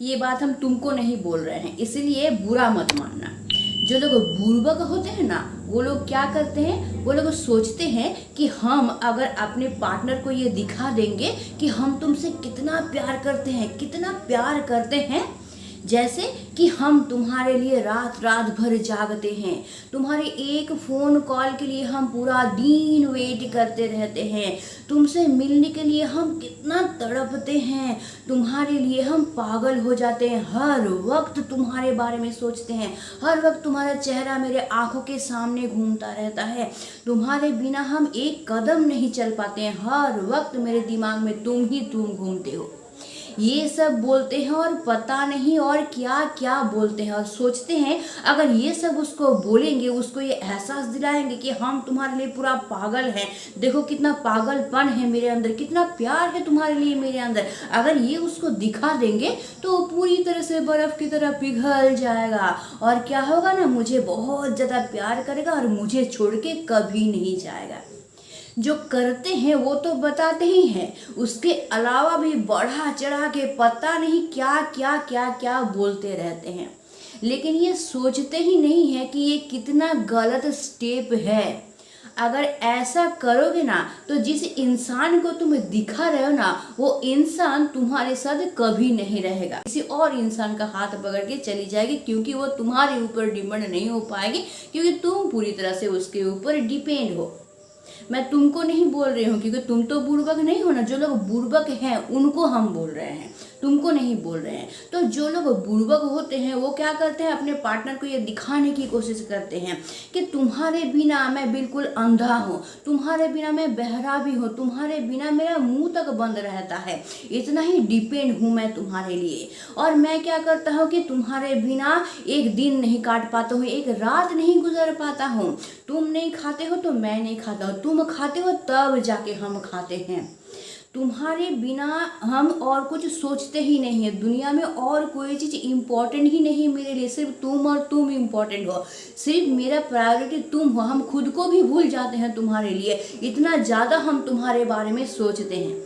ये बात हम तुमको नहीं बोल रहे हैं, इसलिए बुरा मत मानना। जो लोग बुर्बक होते हैं ना, वो लोग क्या करते हैं, वो लोग सोचते हैं कि हम अगर अपने पार्टनर को ये दिखा देंगे कि हम तुमसे कितना प्यार करते हैं, कितना प्यार करते हैं, जैसे कि हम तुम्हारे लिए रात रात भर जागते हैं, तुम्हारे एक फ़ोन कॉल के लिए हम पूरा दिन वेट करते रहते हैं, तुमसे मिलने के लिए हम कितना तड़पते हैं, तुम्हारे लिए हम पागल हो जाते हैं, हर वक्त तुम्हारे बारे में सोचते हैं, हर वक्त तुम्हारा चेहरा मेरे आंखों के सामने घूमता रहता है, तुम्हारे बिना हम एक कदम नहीं चल पाते हैं, हर वक्त मेरे दिमाग में तुम ही तुम घूमते हो। ये सब बोलते हैं और पता नहीं और क्या क्या बोलते हैं, और सोचते हैं अगर ये सब उसको बोलेंगे, उसको ये एहसास दिलाएंगे कि हम तुम्हारे लिए पूरा पागल हैं, देखो कितना पागलपन है मेरे अंदर, कितना प्यार है तुम्हारे लिए मेरे अंदर, अगर ये उसको दिखा देंगे तो वो पूरी तरह से बर्फ़ की तरह पिघल जाएगा और क्या होगा ना, मुझे बहुत ज़्यादा प्यार करेगा और मुझे छोड़ के कभी नहीं जाएगा। जो करते हैं वो तो बताते ही हैं, उसके अलावा भी बढ़ा चढ़ा के पता नहीं क्या क्या क्या क्या बोलते रहते हैं, लेकिन ये सोचते ही नहीं है कि ये कितना गलत स्टेप है। अगर ऐसा करोगे ना तो जिस इंसान को तुम दिखा रहे हो ना, वो इंसान तुम्हारे साथ कभी नहीं रहेगा, किसी और इंसान का हाथ पकड़ के चली जाएगी, क्योंकि वो तुम्हारे ऊपर डिपेंड नहीं हो पाएगी, क्योंकि तुम पूरी तरह से उसके ऊपर डिपेंड हो। मैं तुमको नहीं बोल रही हूँ, क्योंकि तुम तो बुड़बक नहीं हो ना, जो लोग बुड़बक हैं उनको हम बोल रहे हैं, तुमको नहीं बोल रहे हैं। तो जो लोग बुड़बक होते हैं वो क्या करते हैं, अपने पार्टनर को ये दिखाने की कोशिश करते हैं कि तुम्हारे बिना मैं बिल्कुल अंधा हूँ, तुम्हारे बिना मैं बहरा भी हूँ, तुम्हारे बिना मेरा मुंह तक बंद रहता है, इतना ही डिपेंड हूँ मैं तुम्हारे लिए, और मैं क्या करता हूँ कि तुम्हारे बिना एक दिन नहीं काट पाता हूँ, एक रात नहीं गुजर पाता हूँ, तुम नहीं खाते हो तो मैं नहीं खाता हूँ, तुम खाते हो तब जाके हम खाते हैं, तुम्हारे बिना हम और कुछ सोचते ही नहीं है, दुनिया में और कोई चीज़ इम्पोर्टेंट ही नहीं मेरे लिए, सिर्फ तुम और तुम इम्पोर्टेंट हो, सिर्फ मेरा प्रायोरिटी तुम हो, हम खुद को भी भूल जाते हैं तुम्हारे लिए, इतना ज़्यादा हम तुम्हारे बारे में सोचते हैं।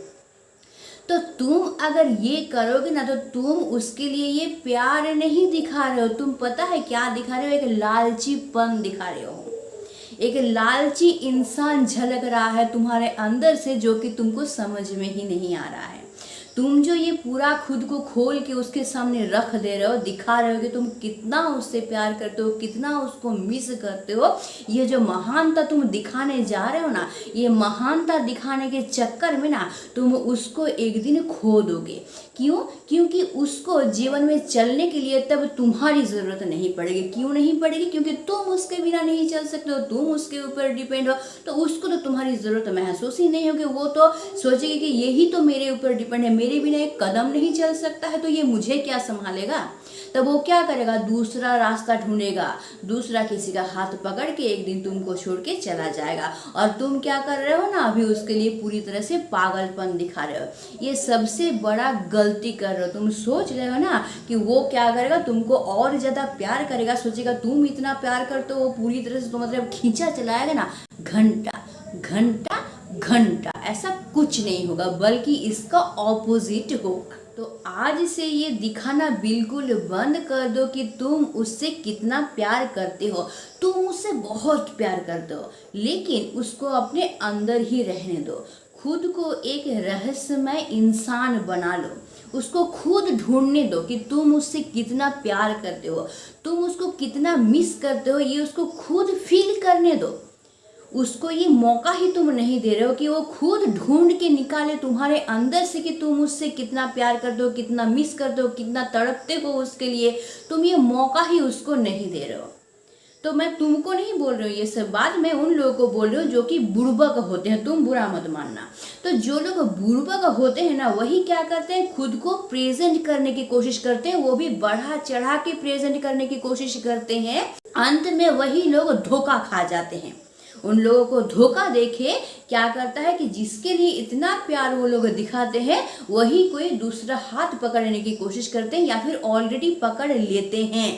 तो तुम अगर ये करोगे ना तो तुम उसके लिए ये प्यार नहीं दिखा रहे हो, तुम पता है क्या दिखा रहे हो, एक लालचीपन दिखा रहे हो, एक लालची इंसान झलक रहा है तुम्हारे अंदर से, जो कि तुमको समझ में ही नहीं आ रहा है। तुम जो ये पूरा खुद को खोल के उसके सामने रख दे रहे हो, दिखा रहे हो कि तुम कितना उससे प्यार करते हो, कितना उसको मिस करते हो, ये जो महानता तुम दिखाने जा रहे हो ना, ये महानता दिखाने के चक्कर में ना तुम उसको एक दिन खो दोगे। क्यों? क्योंकि उसको जीवन में चलने के लिए तब तुम्हारी ज़रूरत नहीं पड़ेगी। क्यों नहीं पड़ेगी? क्योंकि तुम उसके बिना नहीं चल सकते हो, तुम उसके ऊपर डिपेंड हो, तो उसको तो तुम्हारी ज़रूरत महसूस ही नहीं होगी। वो तो सोचेगी कि यही तो मेरे ऊपर डिपेंड है, मेरे बिना एक कदम नहीं चल सकता है, तो ये मुझे क्या संभालेगा। तब वो क्या करेगा, दूसरा रास्ता ढूंढेगा, दूसरा किसी का हाथ पकड़ के एक दिन तुमको छोड़ के चला जाएगा। और तुम क्या कर रहे हो ना, अभी उसके लिए पूरी तरह से पागलपन दिखा रहे हो, ये सबसे बड़ा गलती कर रहे हो। तुम सोच रहे हो ना कि वो क्या करेगा, तुमको और ज़्यादा प्यार करेगा, सोचेगा तुम इतना प्यार करते हो, वो पूरी तरह से तो मतलब खींचा चलाएगा ना, घंटा घंटा घंटा, ऐसा कुछ नहीं होगा, बल्कि इसका ऑपोजिट होगा। तो आज से ये दिखाना बिल्कुल बंद कर दो कि तुम उससे कितना प्यार करते हो। तुम उससे बहुत प्यार करते हो, लेकिन उसको अपने अंदर ही रहने दो। खुद को एक रहस्यमय इंसान बना लो, उसको खुद ढूंढने दो कि तुम उससे कितना प्यार करते हो, तुम उसको कितना मिस करते हो, ये उसको खुद फील करने दो। उसको ये मौका ही तुम नहीं दे रहे हो कि वो खुद ढूंढ के निकाले तुम्हारे अंदर से कि तुम उससे कितना प्यार करते हो, कितना मिस करते हो, कितना तड़पते हो उसके लिए। तुम ये मौका ही उसको नहीं दे रहे हो। तो मैं तुमको नहीं बोल रही हूँ ये सब बात, मैं उन लोगों को बोल रही हूँ जो कि बुड़बक होते हैं, तुम बुरा मत मानना। तो जो लोग बुड़बक होते हैं ना, वही क्या करते हैं, खुद को प्रेजेंट करने की कोशिश करते हैं, वो भी बढ़ा चढ़ा के प्रेजेंट करने की कोशिश करते हैं। अंत में वही लोग धोखा खा जाते हैं। उन लोगों को धोखा देके क्या करता है कि जिसके लिए इतना प्यार वो लोग दिखाते हैं, वही कोई दूसरा हाथ पकड़ने की कोशिश करते हैं या फिर ऑलरेडी पकड़ लेते हैं।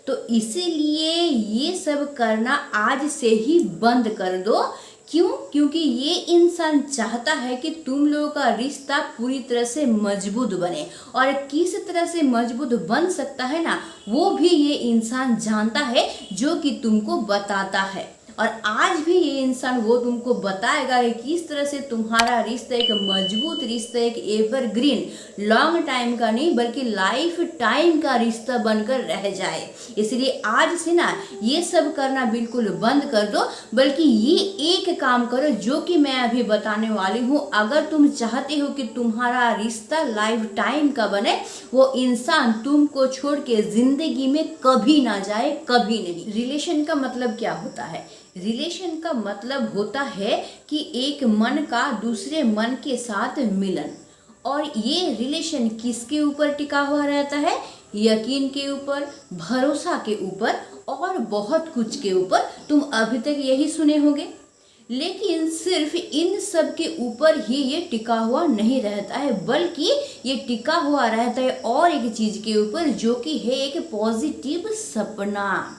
तो इसीलिए ये सब करना आज से ही बंद कर दो। क्यों? क्योंकि ये इंसान चाहता है कि तुम लोगों का रिश्ता पूरी तरह से मजबूत बने, और किस तरह से मजबूत बन सकता है ना, वो भी ये इंसान जानता है, जो कि तुमको बताता है। और आज भी ये इंसान वो तुमको बताएगा कि किस तरह से तुम्हारा रिश्ता एक मजबूत रिश्ता, एक एवरग्रीन लॉन्ग टाइम का नहीं बल्कि लाइफ टाइम का रिश्ता बनकर रह जाए। इसलिए आज से ना ये सब करना बिल्कुल बंद कर दो, बल्कि ये एक काम करो जो कि मैं अभी बताने वाली हूँ। अगर तुम चाहते हो कि तुम्हारा रिश्ता लाइफ टाइम का बने, वो इंसान तुमको छोड़ के जिंदगी में कभी ना जाए, कभी नहीं। रिलेशन का मतलब क्या होता है? रिलेशन का मतलब होता है कि एक मन का दूसरे मन के साथ मिलन। और ये रिलेशन किसके ऊपर टिका हुआ रहता है? यकीन के ऊपर, भरोसा के ऊपर और बहुत कुछ के ऊपर। तुम अभी तक यही सुने होंगे। लेकिन सिर्फ इन सब के ऊपर ही ये टिका हुआ नहीं रहता है, बल्कि ये टिका हुआ रहता है और एक चीज के ऊपर, जो कि है एक पॉजिटिव सपना।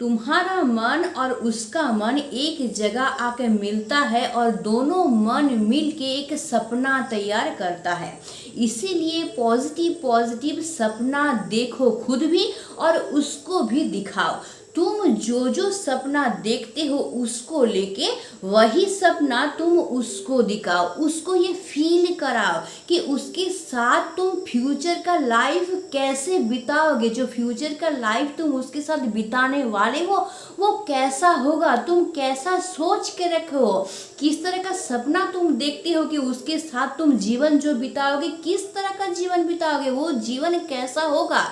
तुम्हारा मन और उसका मन एक जगह आके मिलता है और दोनों मन मिल के एक सपना तैयार करता है। इसीलिए पॉजिटिव पॉजिटिव सपना देखो खुद भी और उसको भी दिखाओ। तुम जो जो सपना देखते हो उसको लेके वही सपना तुम उसको दिखाओ, उसको ये फील कराओ कि उसके साथ तुम फ्यूचर का लाइफ कैसे बिताओगे। जो फ्यूचर का लाइफ तुम उसके साथ बिताने वाले हो वो कैसा होगा, तुम कैसा सोच के रखो, किस तरह का सपना तुम देखते हो कि उसके साथ तुम जीवन जो बिताओगे, किस तरह का जीवन बिताओगे, वो जीवन कैसा होगा।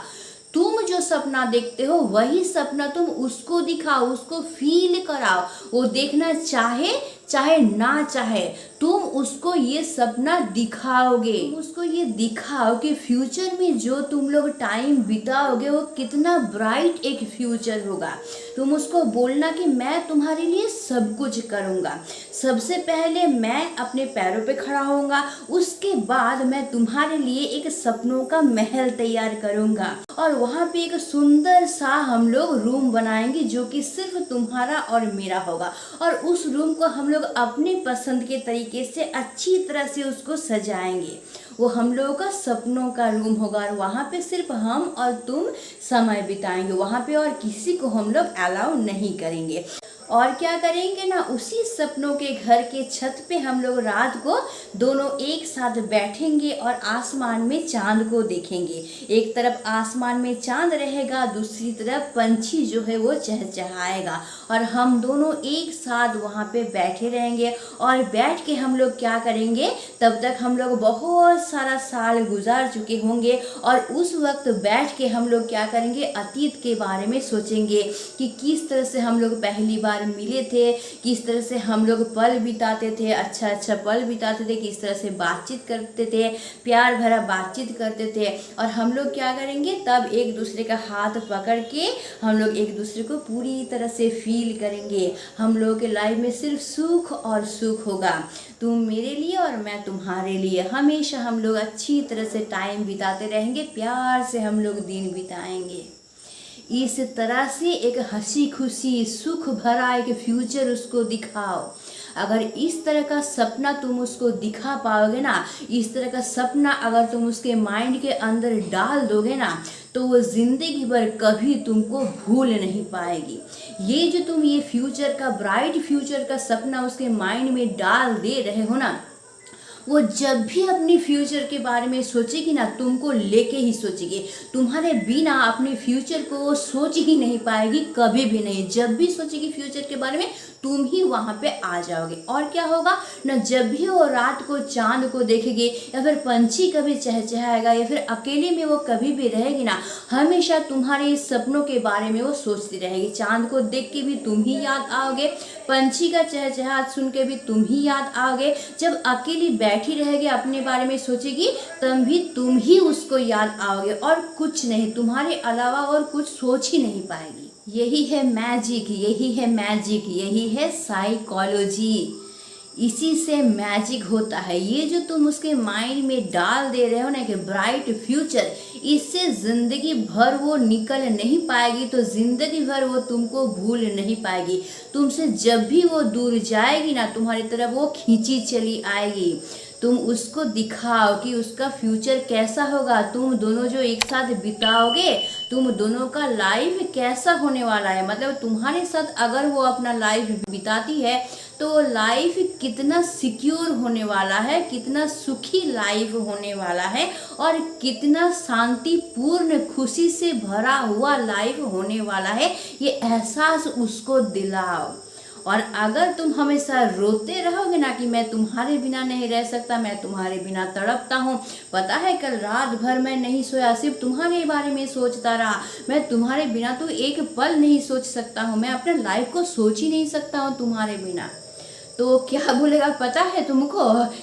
तुम जो सपना देखते हो वही सपना तुम उसको दिखाओ, उसको फील कराओ। वो देखना चाहे चाहे ना चाहे, तुम उसको ये सपना दिखाओगे। तुम उसको ये दिखाओ कि फ्यूचर में जो तुम लोग टाइम बिताओगे वो कितना ब्राइट एक फ्यूचर होगा। तुम उसको बोलना कि मैं तुम्हारे लिए सब कुछ करूँगा। सबसे पहले मैं अपने पैरों पे खड़ा होऊंगा, उसके बाद मैं तुम्हारे लिए एक सपनों का महल तैयार करूँगा और वहाँ पे एक सुंदर सा हम लोग रूम बनाएंगे जो कि सिर्फ तुम्हारा और मेरा होगा। और उस रूम को हम लोग अपने पसंद के तरीके से अच्छी तरह से उसको सजाएंगे। वो हम लोगों का सपनों का रूम होगा और वहाँ पे सिर्फ हम और तुम समय बिताएंगे। वहाँ पे और किसी को हम लोग अलाउ नहीं करेंगे। और क्या करेंगे ना, उसी सपनों के घर के छत पे हम लोग रात को दोनों एक साथ बैठेंगे और आसमान में चांद को देखेंगे। एक तरफ आसमान में चांद रहेगा, दूसरी तरफ पंछी जो है वो चहचहाएगा और हम दोनों एक साथ वहाँ पे बैठे रहेंगे। और बैठ के हम लोग क्या करेंगे, तब तक हम लोग बहुत सारा साल गुजार चुके होंगे और उस वक्त बैठ के हम लोग क्या करेंगे, अतीत के बारे में सोचेंगे कि किस तरह से हम लोग पहली बार मिले थे, किस तरह से हम लोग पल बिताते थे, अच्छा अच्छा पल बिताते थे, किस तरह से बातचीत करते थे, प्यार भरा बातचीत करते थे। और हम लोग क्या करेंगे, तब एक दूसरे का हाथ पकड़ के हम लोग एक दूसरे को पूरी तरह से फील करेंगे। हम लोगों के लाइफ में सिर्फ सुख और सुख होगा, तुम मेरे लिए और मैं तुम्हारे लिए। हमेशा हम लोग अच्छी तरह से टाइम बिताते रहेंगे, प्यार से हम लोग दिन बिताएंगे। इस तरह से एक हंसी खुशी सुख भरा एक फ्यूचर उसको दिखाओ। अगर इस तरह का सपना तुम उसको दिखा पाओगे ना, इस तरह का सपना अगर तुम उसके माइंड के अंदर डाल दोगे ना, तो वो जिंदगी भर कभी तुमको भूल नहीं पाएगी। ये जो तुम ये फ्यूचर का ब्राइट फ्यूचर का सपना उसके माइंड में डाल दे रहे हो ना, वो जब भी अपने फ्यूचर के बारे में सोचेगी ना, तुमको लेके ही सोचेगी। तुम्हारे बिना अपने फ्यूचर को वो सोच ही नहीं पाएगी, कभी भी नहीं। जब भी सोचेगी फ्यूचर के बारे में, तुम ही वहाँ पे आ जाओगे। और क्या होगा ना, जब भी वो रात को चांद को देखेगी या फिर पंछी कभी चहचहाएगा या फिर अकेले में वो कभी भी रहेगी ना, हमेशा तुम्हारे इस सपनों के बारे में वो सोचती रहेगी। चांद को देख के भी तुम ही याद आओगे, पंछी का चहचहाट सुन के भी तुम ही याद आओगे। जब अकेली बैठी रहेगी अपने बारे में सोचेगी, तब भी तुम ही उसको याद आओगे और कुछ नहीं, तुम्हारे अलावा और कुछ सोच ही नहीं पाएगी। यही है मैजिक, यही है मैजिक, यही है साइकोलॉजी। इसी से मैजिक होता है। ये जो तुम उसके माइंड में डाल दे रहे हो ना कि ब्राइट फ्यूचर, इससे जिंदगी भर वो निकल नहीं पाएगी, तो जिंदगी भर वो तुमको भूल नहीं पाएगी। तुमसे जब भी वो दूर जाएगी ना, तुम्हारी तरफ वो खींची चली आएगी। तुम उसको दिखाओ कि उसका फ्यूचर कैसा होगा, तुम दोनों जो एक साथ बिताओगे, तुम दोनों का लाइफ कैसा होने वाला है। मतलब तुम्हारे साथ अगर वो अपना लाइफ बिताती है तो लाइफ कितना सिक्योर होने वाला है, कितना सुखी लाइफ होने वाला है, और कितना शांतिपूर्ण खुशी से भरा हुआ लाइफ होने वाला है, ये एहसास उसको दिलाओ। और अगर तुम हमेशा रोते रहोगे ना कि मैं तुम्हारे बिना नहीं रह सकता, मैं तुम्हारे बिना तड़पता हूँ, पता है कल रात भर मैं नहीं सोया, सिर्फ तुम्हारे बारे में सोचता रहा, मैं तुम्हारे बिना तो एक पल नहीं सोच सकता हूँ, मैं अपने लाइफ को सोच ही नहीं सकता हूँ तुम्हारे बिना, तो क्या बोलेगा पता है तुमको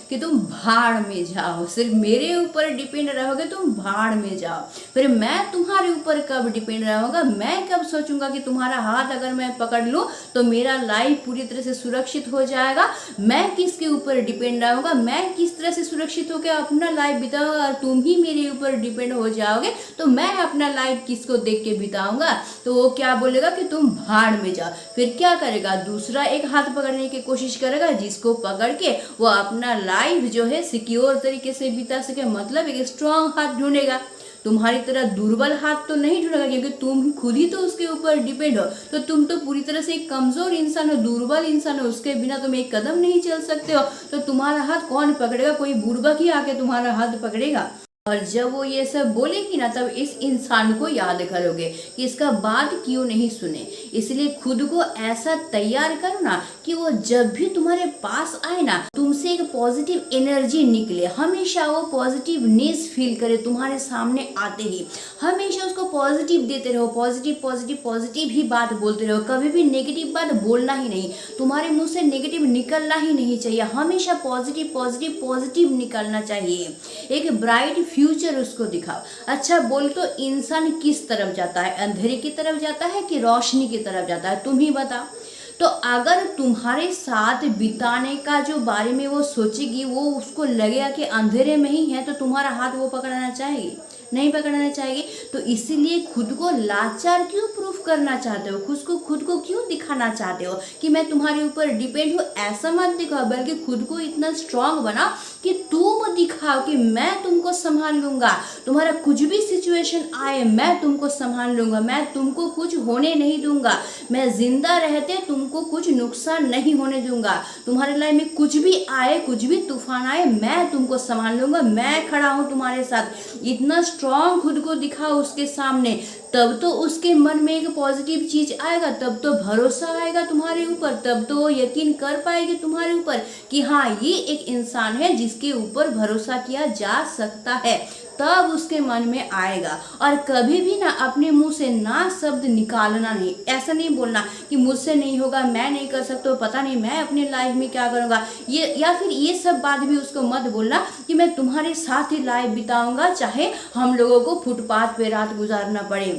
कि तुम भाड़ में जाओ, सिर्फ मेरे ऊपर डिपेंड रहोगे, तुम भाड़ में जाओ। फिर मैं तुम्हारे ऊपर कब डिपेंड रहूँगा, मैं कब सोचूंगा कि तुम्हारा हाथ अगर मैं पकड़ लूँ तो मेरा लाइफ पूरी तरह से सुरक्षित हो जाएगा। मैं किसके ऊपर डिपेंड रहूँगा, मैं किस तरह से सुरक्षित होकर अपना लाइफ बिताऊंगा, और तुम ही मेरे ऊपर डिपेंड हो जाओगे तो मैं अपना लाइफ किसको देख के बिताऊंगा। तो वो क्या बोलेगा कि तुम भाड़ में जाओ। फिर क्या करेगा, दूसरा एक हाथ पकड़ने की कोशिश करेगा, जिसको पकड़ के वो अपना लाइफ जो है सिक्योर तरीके से बिता सके। मतलब एक स्ट्रांग हाथ ढूंढेगा, तुम्हारी तरह दुर्बल हाथ तो नहीं ढूंढेगा, क्योंकि तुम खुद ही तो उसके ऊपर डिपेंड हो, तो तुम तो पूरी तरह से एक कमजोर इंसान हो, दुर्बल इंसान हो, उसके बिना तुम एक कदम नहीं चल सकते हो। तो तुम्हारा हाथ कौन पकड़ेगा, कोई बुड़बक ही आके तुम्हारा हाथ पकड़ेगा। और जब वो ये सब बोलेगी ना, तब इस इंसान को याद करोगे कि इसका बात क्यों नहीं सुने। इसलिए खुद को ऐसा तैयार करो ना कि वो जब भी तुम्हारे पास आए ना, तुमसे एक पॉजिटिव एनर्जी निकले, हमेशा वो पॉजिटिवनेस फील करे तुम्हारे सामने आते ही। हमेशा उसको पॉजिटिव देते रहो, पॉजिटिव पॉजिटिव पॉजिटिव ही बात बोलते रहो, कभी भी नेगेटिव बात बोलना ही नहीं, तुम्हारे मुंह से नेगेटिव निकलना ही नहीं चाहिए, हमेशा पॉजिटिव पॉजिटिव पॉजिटिव निकलना चाहिए। एक ब्राइट फ्यूचर उसको दिखाओ। अच्छा बोल, तो इंसान किस तरफ जाता है, अंधेरे की तरफ जाता है कि रोशनी की तरफ जाता है, तुम ही बताओ। तो अगर तुम्हारे साथ बिताने का जो बारे में वो सोचेगी, वो उसको लगेगा कि अंधेरे में ही है, तो तुम्हारा हाथ वो पकड़ना चाहेगी, नहीं पकड़ना चाहेगी। तो इसीलिए खुद को लाचार क्यों प्रूफ करना चाहते हो, खुद को क्यों दिखाना चाहते हो कि मैं तुम्हारे ऊपर डिपेंड हूँ, ऐसा मत दिखाओ, बल्कि खुद को इतना स्ट्रांग बनाओ कि तुम दिखाओ कि मैं तुमको संभाल लूंगा, तुम्हारा कुछ भी सिचुएशन आए मैं तुमको संभाल लूंगा, मैं तुमको कुछ होने नहीं दूंगा, मैं जिंदा रहते तुमको कुछ नुकसान नहीं होने दूंगा, तुम्हारे लाइफ में कुछ भी आए, कुछ भी तूफान आए, मैं तुमको संभाल लूंगा, मैं खड़ा हूं तुम्हारे साथ। इतना स्ट्रांग खुद को दिखाओ उसके सामने, तब तो उसके मन में एक पॉजिटिव चीज आएगा, तब तो भरोसा आएगा तुम्हारे ऊपर, तब तो वो यकीन कर पाएगी तुम्हारे ऊपर कि हाँ ये एक इंसान है जिसके ऊपर भरोसा किया जा सकता है, तब उसके मन में आएगा। और कभी भी ना अपने मुंह से ना शब्द निकालना नहीं, ऐसा नहीं बोलना कि मुझसे नहीं होगा, मैं नहीं कर सकता, पता नहीं मैं अपनी लाइफ में क्या करूँगा, ये या फिर ये सब बात भी उसको मत बोलना कि मैं तुम्हारे साथ ही लाइफ बिताऊंगा, चाहे हम लोगों को फुटपाथ पे रात गुजारना पड़े,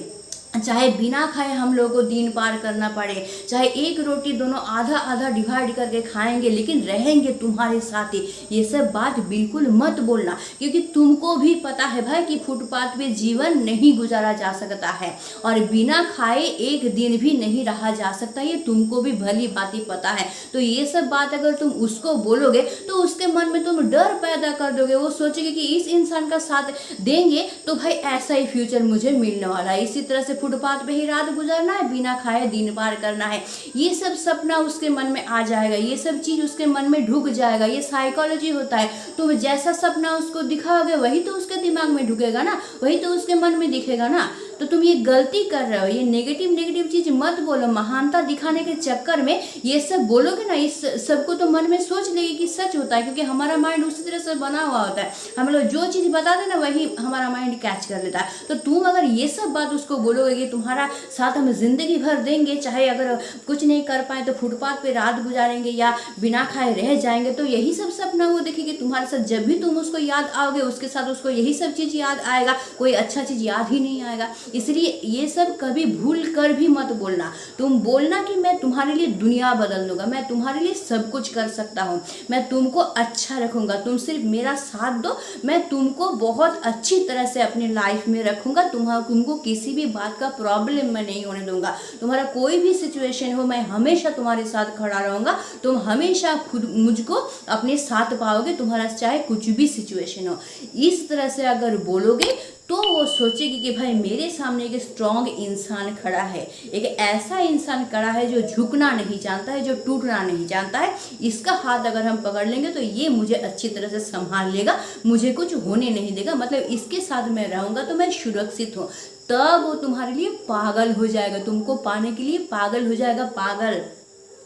चाहे बिना खाए हम लोगों को दिन पार करना पड़े, चाहे एक रोटी दोनों आधा आधा डिवाइड करके खाएंगे लेकिन रहेंगे तुम्हारे साथ ही, ये सब बात बिल्कुल मत बोलना। क्योंकि तुमको भी पता है भाई कि फुटपाथ पे जीवन नहीं गुजारा जा सकता है, और बिना खाए एक दिन भी नहीं रहा जा सकता, ये तुमको भी भली भांति पता है। तो ये सब बात अगर तुम उसको बोलोगे तो उसके मन में तुम डर पैदा कर दोगे, वो सोचेगी कि इस इंसान का साथ देंगे तो भाई ऐसा ही फ्यूचर मुझे मिलने वाला है, इसी तरह से फुटपाथ पे ही रात गुजारना है, बिना खाए दिन पार करना है, ये सब सपना उसके मन में आ जाएगा, ये सब चीज उसके मन में ढुक जाएगा। ये साइकोलॉजी होता है, तुम जैसा सपना उसको दिखाओगे वही तो उसके दिमाग में ढुकेगा ना, वही तो उसके मन में दिखेगा ना। तो तुम ये गलती कर रहे हो, ये नेगेटिव चीज मत बोलो, महानता दिखाने के चक्कर में ये सब बोलोगे ना, इस सबको तो मन में सोच लेगी कि सच होता है, क्योंकि हमारा माइंड उसी तरह से बना हुआ होता है, हम लोग जो चीज बताते ना वही हमारा माइंड कैच कर लेता है। तो तुम अगर ये सब बात उसको बोलोगे कि तुम्हारा साथ हम जिंदगी भर देंगे, चाहे अगर कुछ नहीं कर पाए तो फुटपाथ पे रात गुजारेंगे या बिना खाए रह जाएंगे, तो यही सब सपना वो देखेगी तुम्हारे साथ। जब भी तुम उसको याद आओगे उसके साथ उसको यही सब चीज याद आएगा, कोई अच्छा चीज याद ही नहीं आएगा। इसलिए ये सब कभी भूल कर भी मत बोलना। तुम बोलना कि मैं तुम्हारे लिए दुनिया बदल दूंगा, मैं तुम्हारे लिए सब कुछ कर सकता हूँ, मैं तुमको अच्छा रखूंगा, तुम सिर्फ मेरा साथ दो, मैं तुमको बहुत अच्छी तरह से अपनी लाइफ में रखूंगा, तुमको किसी भी बात का प्रॉब्लम मैं नहीं होने दूंगा, तुम्हारा कोई भी सिचुएशन हो मैं हमेशा तुम्हारे साथ खड़ा रहूंगा, तुम हमेशा खुद मुझको अपने साथ पाओगे, तुम्हारा चाहे कुछ भी सिचुएशन हो। इस तरह से अगर बोलोगे तो वो सोचेगी कि भाई मेरे सामने एक स्ट्रांग इंसान खड़ा है, एक ऐसा इंसान खड़ा है जो झुकना नहीं जानता है, जो टूटना नहीं जानता है। इसका हाथ अगर हम पकड़ लेंगे तो ये मुझे अच्छी तरह से संभाल लेगा, मुझे कुछ होने नहीं देगा, मतलब इसके साथ मैं रहूँगा तो मैं सुरक्षित हूँ। तब वो तुम्हारे लिए पागल हो जाएगा, तुमको पाने के लिए पागल हो जाएगा, पागल।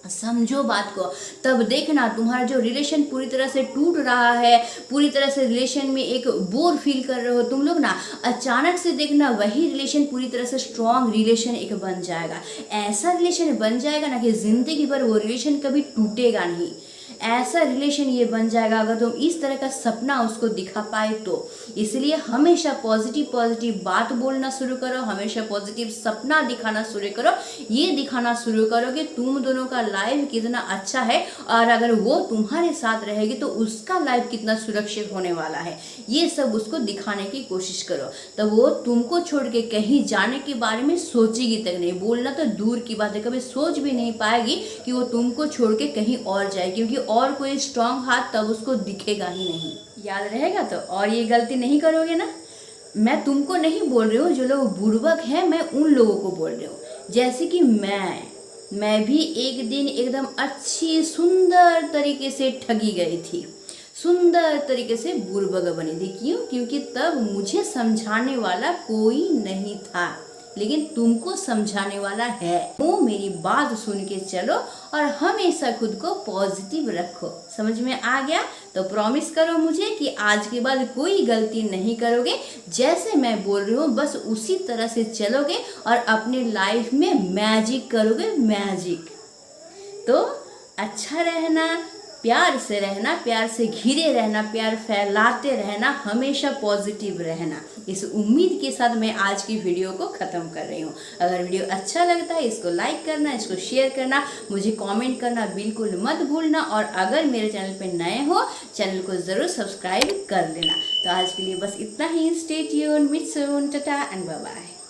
समझो बात को। तब देखना तुम्हारा जो रिलेशन पूरी तरह से टूट रहा है, पूरी तरह से रिलेशन में एक बोर फील कर रहे हो तुम लोग ना, अचानक से देखना वही रिलेशन पूरी तरह से स्ट्रॉन्ग रिलेशन एक बन जाएगा। ऐसा रिलेशन बन जाएगा ना कि जिंदगी भर वो रिलेशन कभी टूटेगा नहीं। ऐसा रिलेशन ये बन जाएगा अगर तुम इस तरह का सपना उसको दिखा पाए तो। इसलिए हमेशा पॉजिटिव पॉजिटिव बात बोलना शुरू करो, हमेशा पॉजिटिव सपना दिखाना शुरू करो, ये दिखाना शुरू करो कि तुम दोनों का लाइफ कितना अच्छा है, और अगर वो तुम्हारे साथ रहेगी तो उसका लाइफ कितना सुरक्षित होने वाला है, ये सब उसको दिखाने की कोशिश करो। तब वो तुमको छोड़ के कहीं जाने के बारे में सोचेगी तक नहीं, बोलना तो दूर की बात है, कभी सोच भी नहीं पाएगी कि वो तुमको छोड़ के कहीं और जाए, क्योंकि और कोई स्ट्रांग हाथ तब उसको दिखेगा ही नहीं। याद रहेगा तो, और ये गलती नहीं करोगे ना। मैं तुमको नहीं बोल रही हूँ, जो लोग बुड़बक हैं मैं उन लोगों को बोल रही हूँ, जैसे कि मैं भी एक दिन एकदम अच्छी सुंदर तरीके से ठगी गई थी, सुंदर तरीके से बुड़बक बनी थी। क्यों? क्योंकि तब मुझे समझाने वाला कोई नहीं था, लेकिन तुमको समझाने वाला है। वो मेरी बात सुन के चलो और हमेशा खुद को पॉजिटिव रखो। समझ में आ गया? तो प्रॉमिस करो मुझे कि आज के बाद कोई गलती नहीं करोगे, जैसे मैं बोल रही हूँ बस उसी तरह से चलोगे और अपने लाइफ में मैजिक करोगे, मैजिक। तो अच्छा रहना, प्यार से रहना, प्यार से घिरे रहना, प्यार फैलाते रहना, हमेशा पॉजिटिव रहना। इस उम्मीद के साथ मैं आज की वीडियो को ख़त्म कर रही हूँ। अगर वीडियो अच्छा लगता है इसको लाइक करना, इसको शेयर करना, मुझे कमेंट करना बिल्कुल मत भूलना, और अगर मेरे चैनल पे नए हो चैनल को ज़रूर सब्सक्राइब कर लेना। तो आज के लिए बस इतना ही। Stay tuned, meet soon, tata and bye bye.